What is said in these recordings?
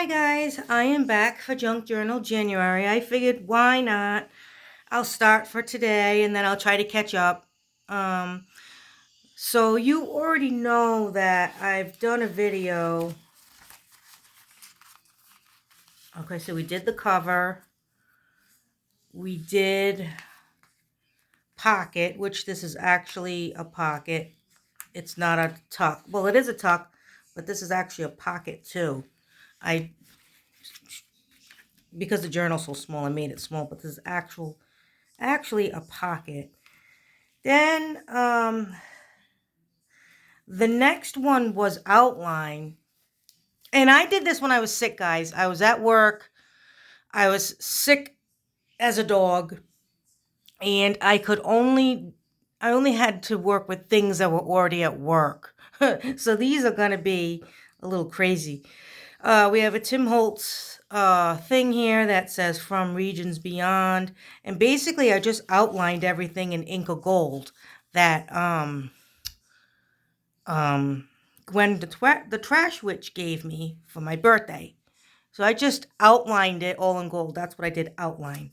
Hi guys, I am back for Junk Journal January. I figured why not? I'll start for today and then I'll try to catch up. Um, so you already know that I've done a video. Okay, so we did the cover. We did pocket, which this is actually a pocket. It's not a tuck. Well, it is a tuck, but this is actually a pocket too. I Because the journal's so small, I made it small, but this is actually a pocket. Then the next one was outline. And I did this when I was sick, guys. I was at work. I was sick as a dog, and I only had to work with things that were already at work. So these are going to be a little crazy. We have a Tim Holtz thing here that says From Regions Beyond. And basically, I just outlined everything in ink of gold that Gwen the Trash Witch gave me for my birthday. So I just outlined it all in gold. That's what I did, outline.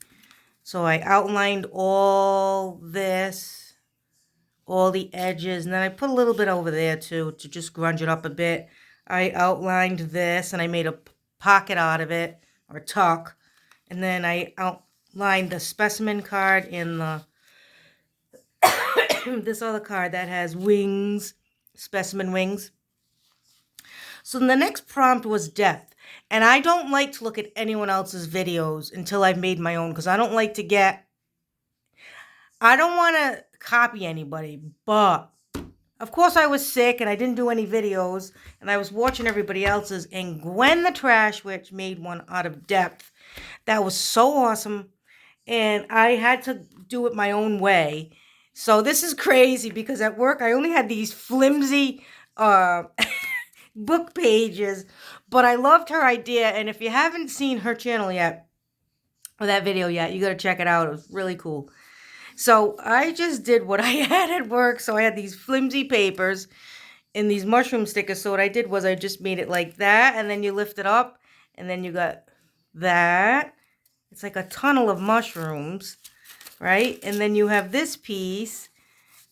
So I outlined all this, all the edges, and then I put a little bit over there too to just grunge it up a bit. I outlined this and I made a pocket out of it, or tuck. And then I outlined the specimen card in the this other card that has wings, specimen wings. So the next prompt was depth. And I don't like to look at anyone else's videos until I've made my own because I don't want to copy anybody. But of course I was sick and I didn't do any videos and I was watching everybody else's, and Gwen the Trash Witch made one out of depth. That was so awesome. And I had to do it my own way. So this is crazy because at work I only had these flimsy book pages, but I loved her idea. And if you haven't seen her channel yet, or that video yet, you got to check it out. It was really cool. So I just did what I had at work. So I had these flimsy papers and these mushroom stickers. So what I did was I just made it like that, and then you lift it up, and then you got that. It's like a tunnel of mushrooms, right? And then you have this piece,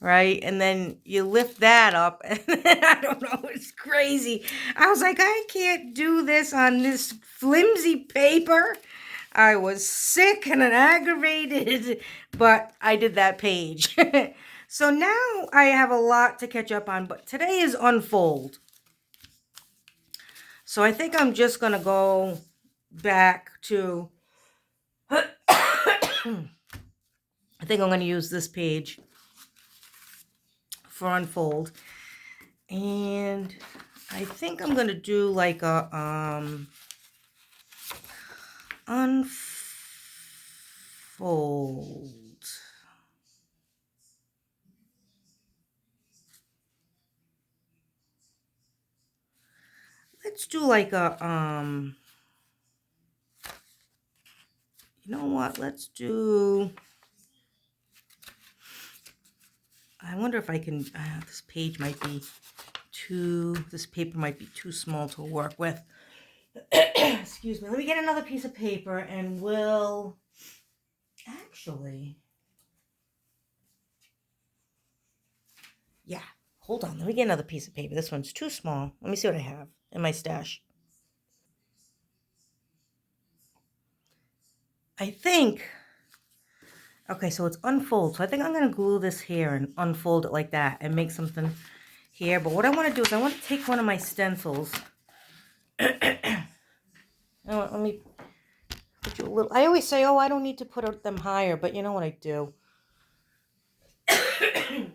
right? And then you lift that up, and I don't know, it's crazy. I was like, I can't do this on this flimsy paper. I was sick and aggravated, but I did that page. So now I have a lot to catch up on, but today is Unfold. So I think I'm just going to go back to, I think I'm going to use this page for Unfold. And I think I'm going to do like a Unfold. Let's do like a you know what? Let's do, I wonder if I can, this page might be this paper might be too small to work with. Excuse me. Let me get another piece of paper and we'll, actually, yeah, hold on. Let me get another piece of paper. This one's too small. Let me see what I have in my stash. I think, okay, so it's Unfold. So I think I'm going to glue this here and unfold it like that and make something here. But what I want to do is I want to take one of my stencils. Let me put you a little. I always say, oh, I don't need to put them higher, but you know what I do. Okay.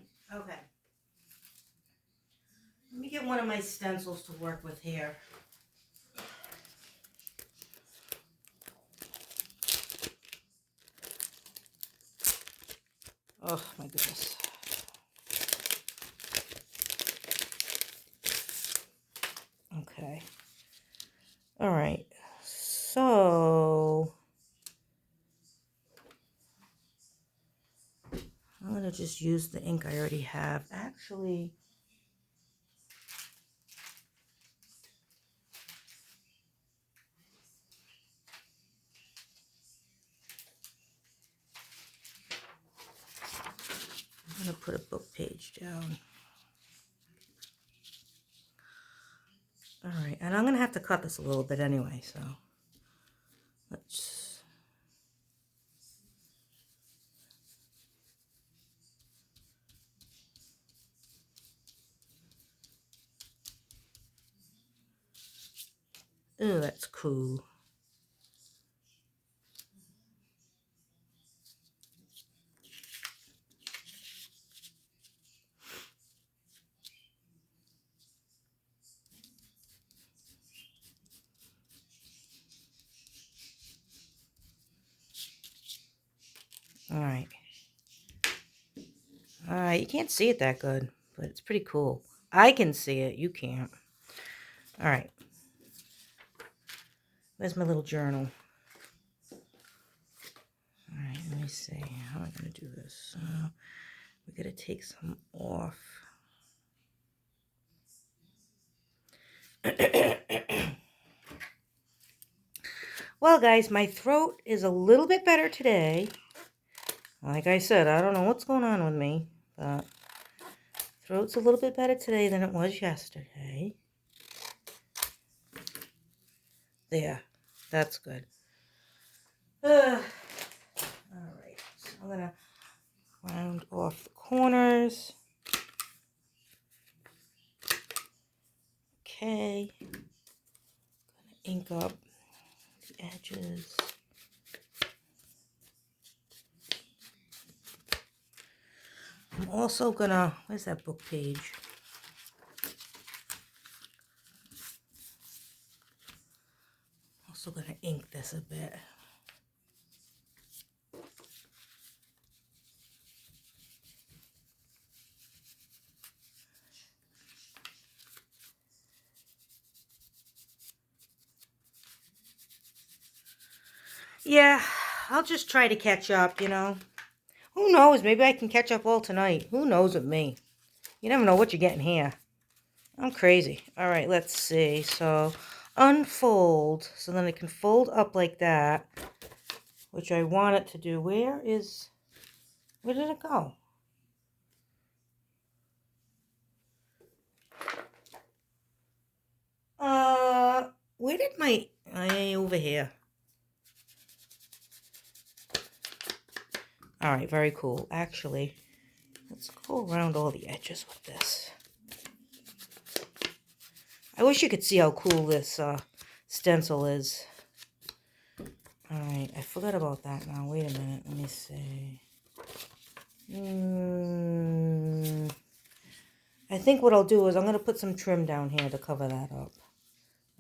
Let me get one of my stencils to work with here. Oh, my goodness. Okay. All right. So I'm going to just use the ink I already have. Actually, page down. All right, and I'm going to have to cut this a little bit anyway, so let's... Oh, that's cool. All right. All right, you can't see it that good, but it's pretty cool. I can see it, you can't. All right. Where's my little journal? All right, let me see. How am I going to do this? We got to take some off. Well, guys, my throat is a little bit better today. Like I said, I don't know what's going on with me, but throat's a little bit better today than it was yesterday. There, that's good. All right, so I'm going to round off the corners. Okay, gonna ink up the edges. I'm also gonna, where's that book page? Also gonna ink this a bit. Yeah, I'll just try to catch up, you know. Who knows? Maybe I can catch up all tonight. Who knows with me? You never know what you're getting here. I'm crazy. All right, let's see. So, unfold. So then it can fold up like that, which I want it to do. Where did it go? Where did my, over here. All right, very cool. Actually, let's go around all the edges with this. I wish you could see how cool this stencil is. All right, I forgot about that now. Wait a minute. Let me see. I think what I'll do is I'm going to put some trim down here to cover that up.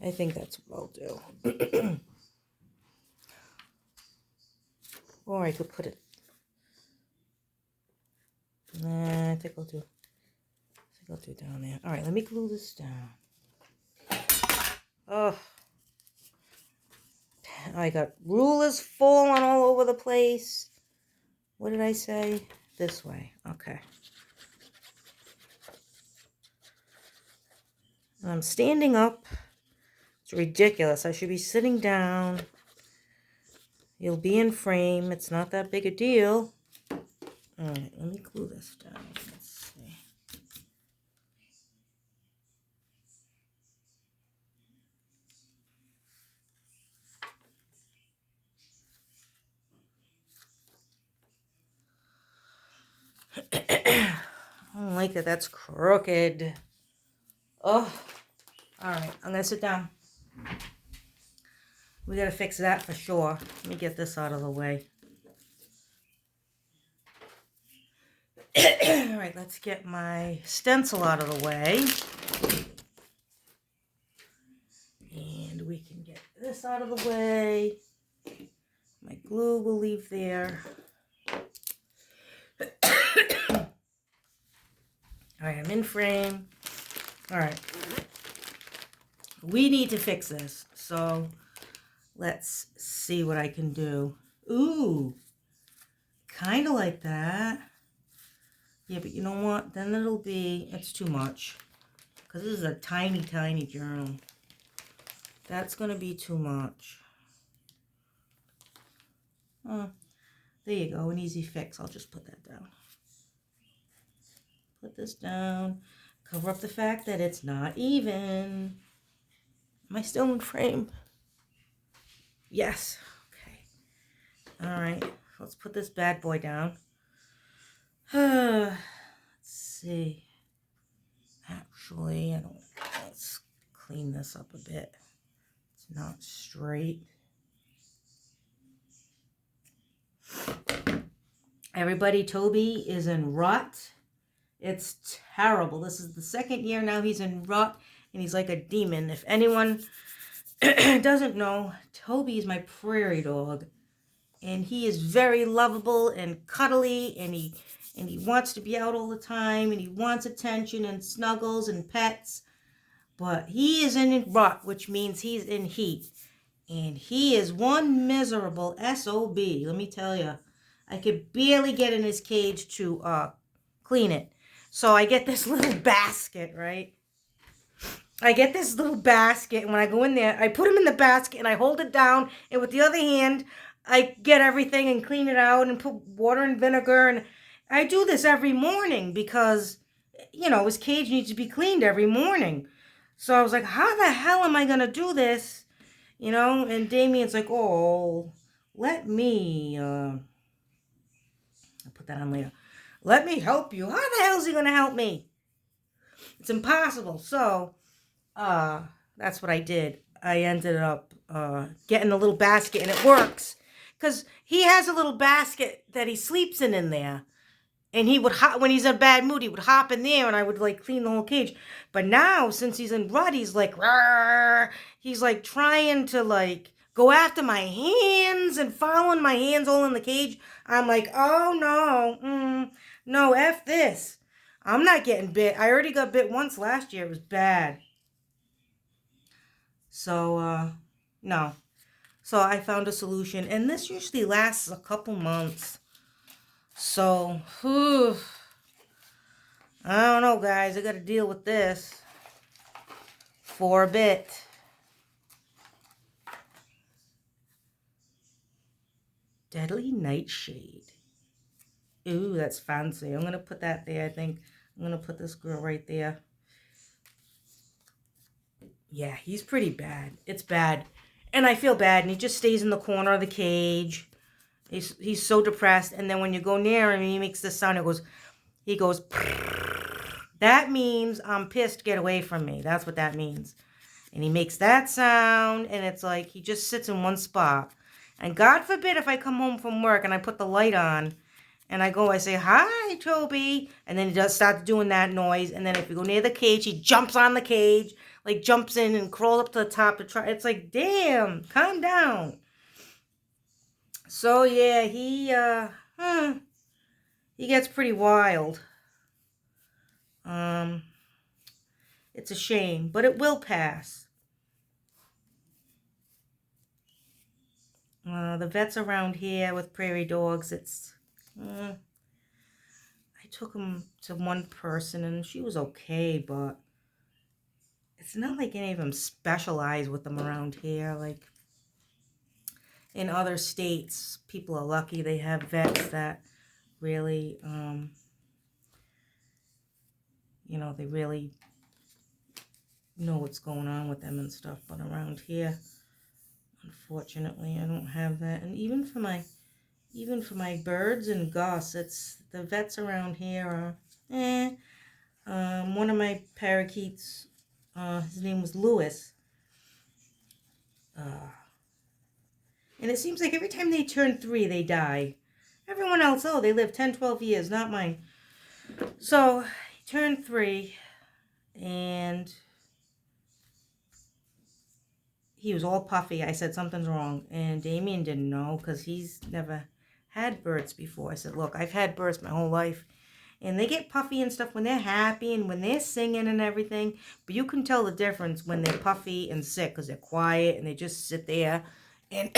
I think that's what I'll do. Or I could put it... Nah, I think I'll do down there. All right, let me glue this down. Oh, I got rulers falling all over the place. What did I say? This way. Okay. And I'm standing up. It's ridiculous. I should be sitting down. You'll be in frame. It's not that big a deal. All right, let me glue this down. Let's see. I don't like that. That's crooked. Oh, all right. I'm going to sit down. We got to fix that for sure. Let me get this out of the way. All right, let's get my stencil out of the way. And we can get this out of the way. My glue will leave there. All right, I'm in frame. All right. We need to fix this. So let's see what I can do. Ooh, kind of like that. Yeah, but you know what? Then it's too much. Because this is a tiny, tiny journal. That's going to be too much. Oh, there you go. An easy fix. I'll just put that down. put this down. Cover up the fact that it's not even. Am I still in frame? Yes. Okay. All right. Let's put this bad boy down. Let's see. Actually, let's clean this up a bit. It's not straight. Everybody, Toby is in rut. It's terrible. This is the second year now he's in rut, and he's like a demon. If anyone doesn't know, Toby is my prairie dog, and he is very lovable and cuddly, and he wants to be out all the time, and he wants attention and snuggles and pets. But he is in rut, which means he's in heat. And he is one miserable SOB, let me tell you. I could barely get in his cage to clean it. So I get this little basket, right? I get this little basket, and when I go in there, I put him in the basket, and I hold it down, and with the other hand, I get everything and clean it out and put water and vinegar, and I do this every morning because, you know, his cage needs to be cleaned every morning. So I was like, how the hell am I going to do this? You know, and Damien's like, oh, let me, I'll put that on later. Let me help you. How the hell is he going to help me? It's impossible. So, that's what I did. I ended up getting a little basket, and it works. Because he has a little basket that he sleeps in there. And he would, when he's in a bad mood, he would hop in there, and I would, like, clean the whole cage. But now, since he's in rut, he's like, rawr, he's, like, trying to, like, go after my hands and following my hands all in the cage. I'm like, oh, no, no, F this. I'm not getting bit. I already got bit once last year. It was bad. So, no. So I found a solution, and this usually lasts a couple months. So, I don't know, guys. I got to deal with this for a bit. Deadly Nightshade. Ooh, that's fancy. I'm going to put that there, I think. I'm going to put this girl right there. Yeah, he's pretty bad. It's bad. And I feel bad, and he just stays in the corner of the cage. He's so depressed, and then when you go near him, he makes this sound. He goes, that means I'm pissed, get away from me. That's what that means. And he makes that sound, and it's like he just sits in one spot. And God forbid if I come home from work and I put the light on, and I say, hi, Toby. And then he does start doing that noise. And then if you go near the cage, he jumps on the cage, like jumps in and crawls up to the top to try. It's like, damn, calm down. So, yeah, he gets pretty wild. It's a shame, but it will pass. The vets around here with prairie dogs, I took him to one person, and she was okay, but it's not like any of them specialize with them around here. Like, in other states, people are lucky they have vets that really, you know, they really know what's going on with them and stuff. But around here, unfortunately, I don't have that. And even for my birds and Gus, the vets around here are, one of my parakeets, his name was Lewis. And it seems like every time they turn 3, they die. Everyone else, oh, they live 10, 12 years, not mine. So, he turned 3, and he was all puffy. I said, something's wrong. And Damien didn't know, because he's never had birds before. I said, look, I've had birds my whole life. And they get puffy and stuff when they're happy and when they're singing and everything. But you can tell the difference when they're puffy and sick, because they're quiet and they just sit there. And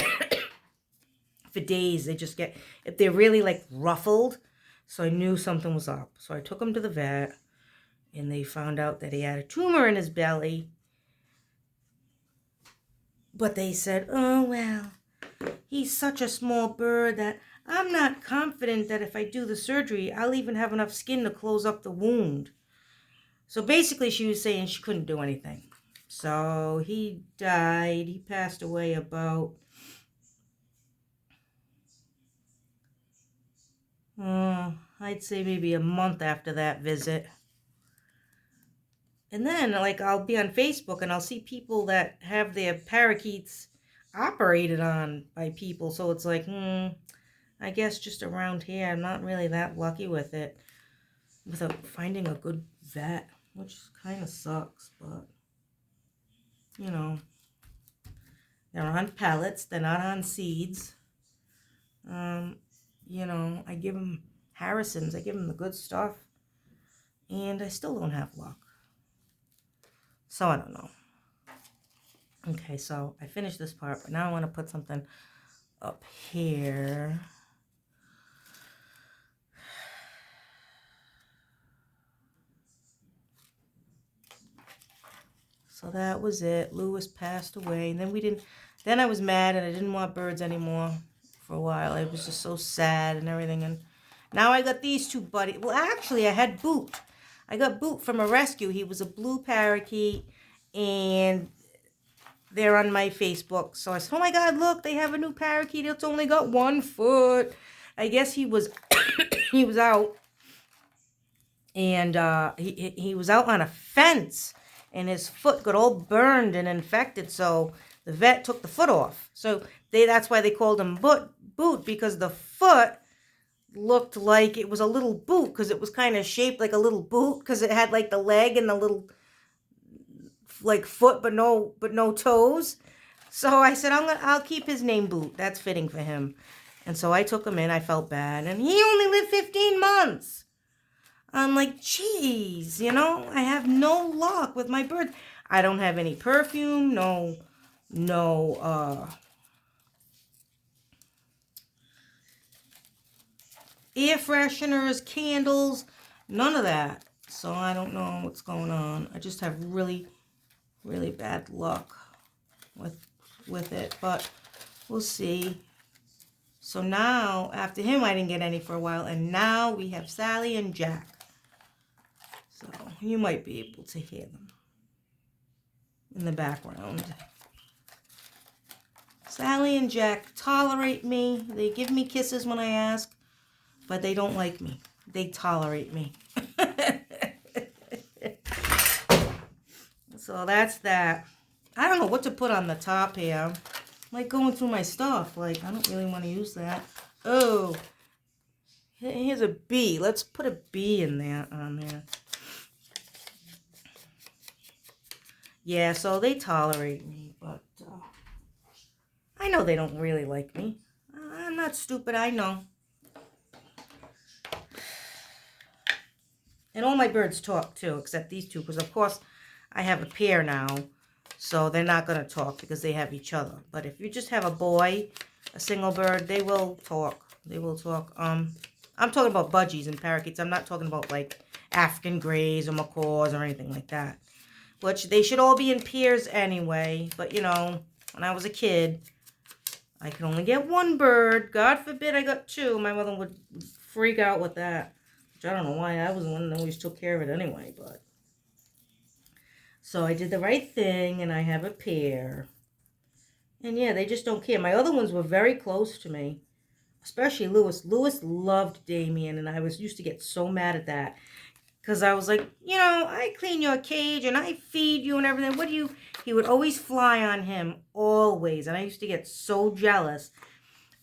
for days, they just get, if they're really like ruffled. So I knew something was up. So I took him to the vet, and they found out that he had a tumor in his belly. But they said, oh, well, he's such a small bird that I'm not confident that if I do the surgery, I'll even have enough skin to close up the wound. So basically, she was saying she couldn't do anything. So he died. He passed away about I'd say maybe a month after that visit. And then, like, I'll be on Facebook and I'll see people that have their parakeets operated on by people. So it's like, I guess just around here, I'm not really that lucky with it, without finding a good vet, which kind of sucks, but, you know, they're on pellets, they're not on seeds. You know, I give them Harrison's, I give them the good stuff, and I still don't have luck. So I don't know. Okay, so I finished this part, but now I want to put something up here. So that was it. Lewis passed away, and then I was mad and I didn't want birds anymore for a while. It was just so sad and everything. And now I got these two buddies. Well, actually, I had Boot. I got Boot from a rescue. He was a blue parakeet, and they're on my Facebook. So I said, oh my God, look, they have a new parakeet. It's only got 1 foot. I guess he was he was out, and he was out on a fence, and his foot got all burned and infected. So the vet took the foot off. So that's why they called him Boot, because the foot looked like it was a little boot, because it was kind of shaped like a little boot, because it had like the leg and the little like foot, but no toes. So I said, I'll keep his name Boot. That's fitting for him. And so I took him in. I felt bad, and he only lived 15 months. I'm like, geez, you know, I have no luck with my birds. I don't have any perfume, no air fresheners, candles, none of that. So I don't know what's going on. I just have really, really bad luck with it, but we'll see. So now, after him, I didn't get any for a while, and now we have Sally and Jack. So you might be able to hear them in the background. Sally and Jack tolerate me. They give me kisses when I ask, but they don't like me. They tolerate me. So that's that. I don't know what to put on the top here. I'm like going through my stuff. Like, I don't really want to use that. Oh, here's a bee. Let's put a bee in there on there. Yeah, so they tolerate me, but I know they don't really like me. I'm not stupid, I know. And all my birds talk too, except these two, because of course I have a pair now, so they're not going to talk because they have each other. But if you just have a boy, a single bird, they will talk. They will talk. I'm talking about budgies and parakeets. I'm not talking about like African greys or macaws or anything like that. Which they should all be in pairs anyway. But you know, when I was a kid, I could only get 1 bird. God forbid I got 2. My mother would freak out with that. Which I don't know why. I was the one that always took care of it anyway. But so I did the right thing, and I have a pair. And yeah, they just don't care. My other ones were very close to me. Especially Lewis. Lewis loved Damien, and I used to get so mad at that. Because I was like, you know, I clean your cage, and I feed you and everything. What do you... He would always fly on him. Always. And I used to get so jealous.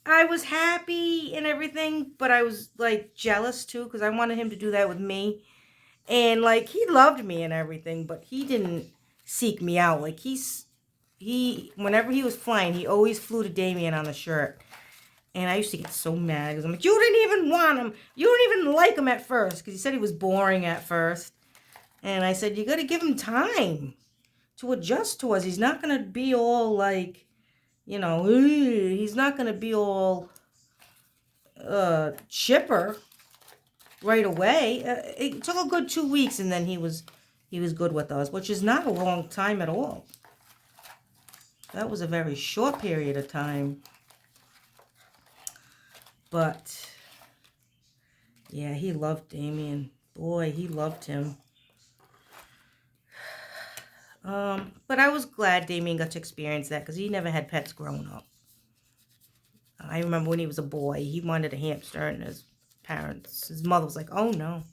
I was happy and everything, but I was, like, jealous, too. Because I wanted him to do that with me. And, like, he loved me and everything, but he didn't seek me out. Like, whenever he was flying, he always flew to Damien on the shirt. And I used to get so mad because I'm like, you didn't even want him. You didn't even like him at first, because he said he was boring at first. And I said, you got to give him time to adjust to us. He's not going to be all like, you know, he's not going to be all chipper right away. It took a good 2 weeks, and then he was good with us, which is not a long time at all. That was a very short period of time. But, yeah, he loved Damien. Boy, he loved him. But I was glad Damien got to experience that because he never had pets growing up. I remember when he was a boy, he wanted a hamster, and his mother was like, oh, no.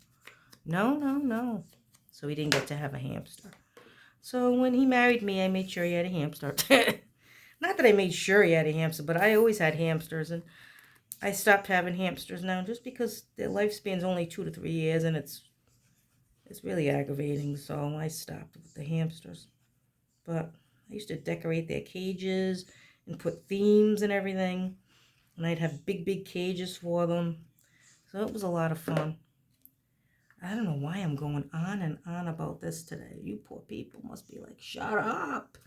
No, no, no. So he didn't get to have a hamster. So when he married me, I made sure he had a hamster. Not that I made sure he had a hamster, but I always had hamsters, and I stopped having hamsters now just because their lifespan's only 2 to 3 years, and it's really aggravating, so I stopped with the hamsters. But I used to decorate their cages and put themes and everything, and I'd have big, big cages for them, so it was a lot of fun. I don't know why I'm going on and on about this today. You poor people must be like, shut up.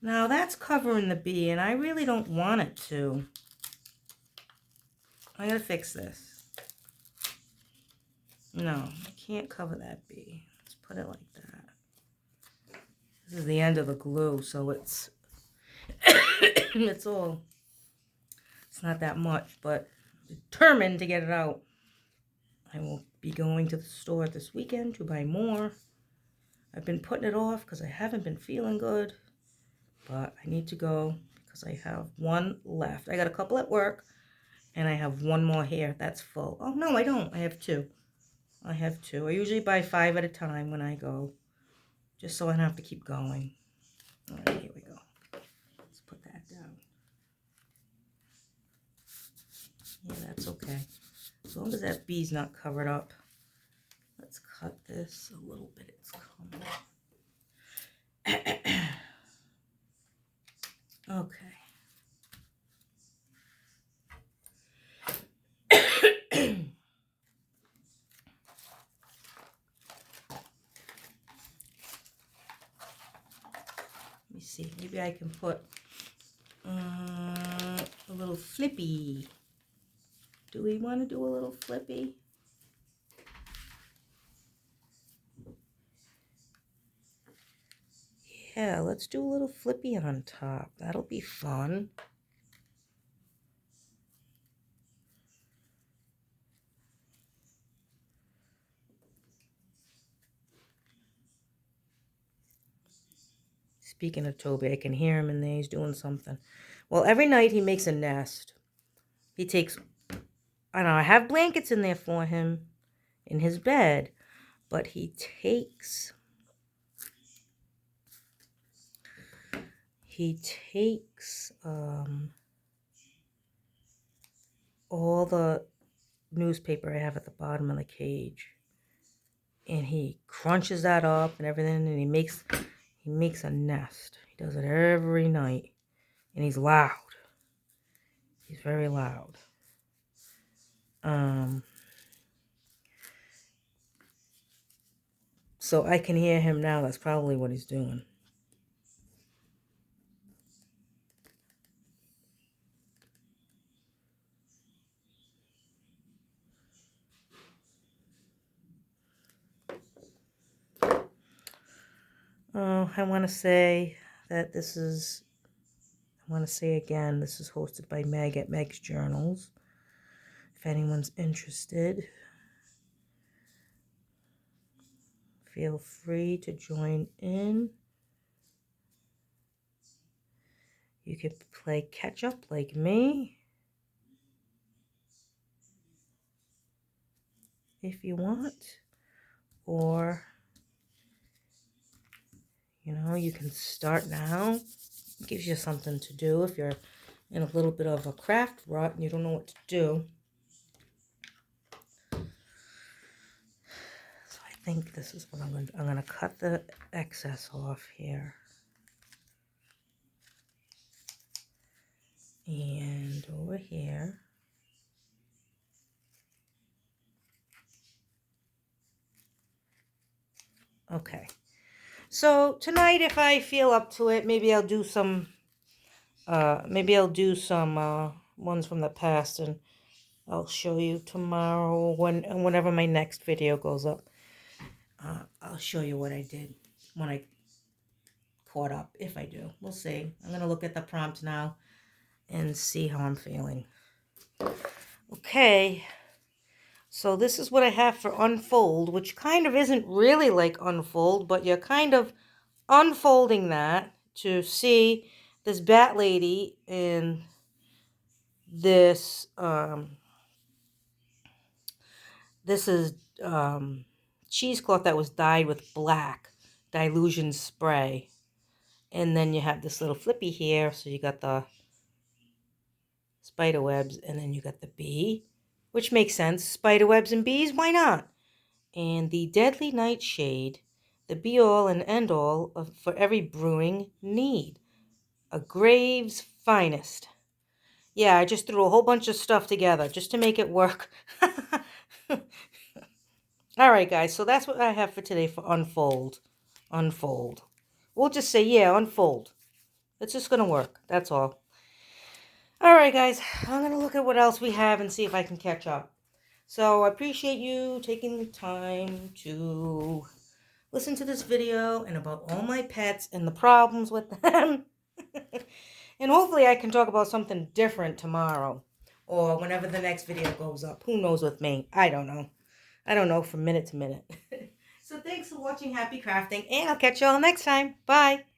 Now that's covering the bee, and I really don't want it to. I gotta fix this. No, I can't cover that bee. Let's put it like that. This is the end of the glue, so it's it's not that much, but I'm determined to get it out. I will be going to the store this weekend to buy more. I've been putting it off because I haven't been feeling good. But I need to go because I have one left. I got a couple at work, and I have one more here. That's full. Oh, no, I don't. I have 2. I have 2. I usually buy 5 at a time when I go, just so I don't have to keep going. All right, here we go. Let's put that down. Yeah, that's okay. As long as that bee's not covered up. Let's cut this a little bit. It's coming. Okay. Let me see. Maybe I can put a little flippy. Do we want to do a little flippy? Yeah, let's do a little flippy on top. That'll be fun. Speaking of Toby, I can hear him in there. He's doing something. Well, every night he makes a nest. He takes, I don't know, I have blankets in there for him in his bed, but he takes all the newspaper I have at the bottom of the cage, and he crunches that up and everything, and he makes a nest. He does it every night, and he's loud. He's very loud. So I can hear him now. That's probably what he's doing. Oh, I want to say that this is hosted by Meg at Meg's Journals. If anyone's interested, feel free to join in. You can play catch up like me if you want, or you can start now. It gives you something to do if you're in a little bit of a craft rut and you don't know what to do. So I think this is what I'm going to do. I'm going to cut the excess off here. And over here. Okay. So tonight, if I feel up to it, maybe I'll do some ones from the past, and I'll show you tomorrow whenever my next video goes up. I'll show you what I did when I caught up, if I do. We'll see. I'm going to look at the prompt now and see how I'm feeling. Okay, so this is what I have for unfold, which kind of isn't really like unfold, but you're kind of unfolding that to see this bat lady in this, this is cheesecloth that was dyed with black Dylusion spray. And then you have this little flippy here, so you got the spider webs, and then you got the bee, which makes sense. Spider webs and bees, why not? And the Deadly Nightshade, the be-all and end-all for every brewing need. A Grave's finest. Yeah, I just threw a whole bunch of stuff together just to make it work. All right, guys, so that's what I have for today for unfold. Unfold. We'll just say, yeah, unfold. It's just going to work. That's all. All right, guys, I'm going to look at what else we have and see if I can catch up. So I appreciate you taking the time to listen to this video and about all my pets and the problems with them. And hopefully I can talk about something different tomorrow or whenever the next video goes up. Who knows with me? I don't know. I don't know from minute to minute. So thanks for watching. Happy crafting, and I'll catch you all next time. Bye.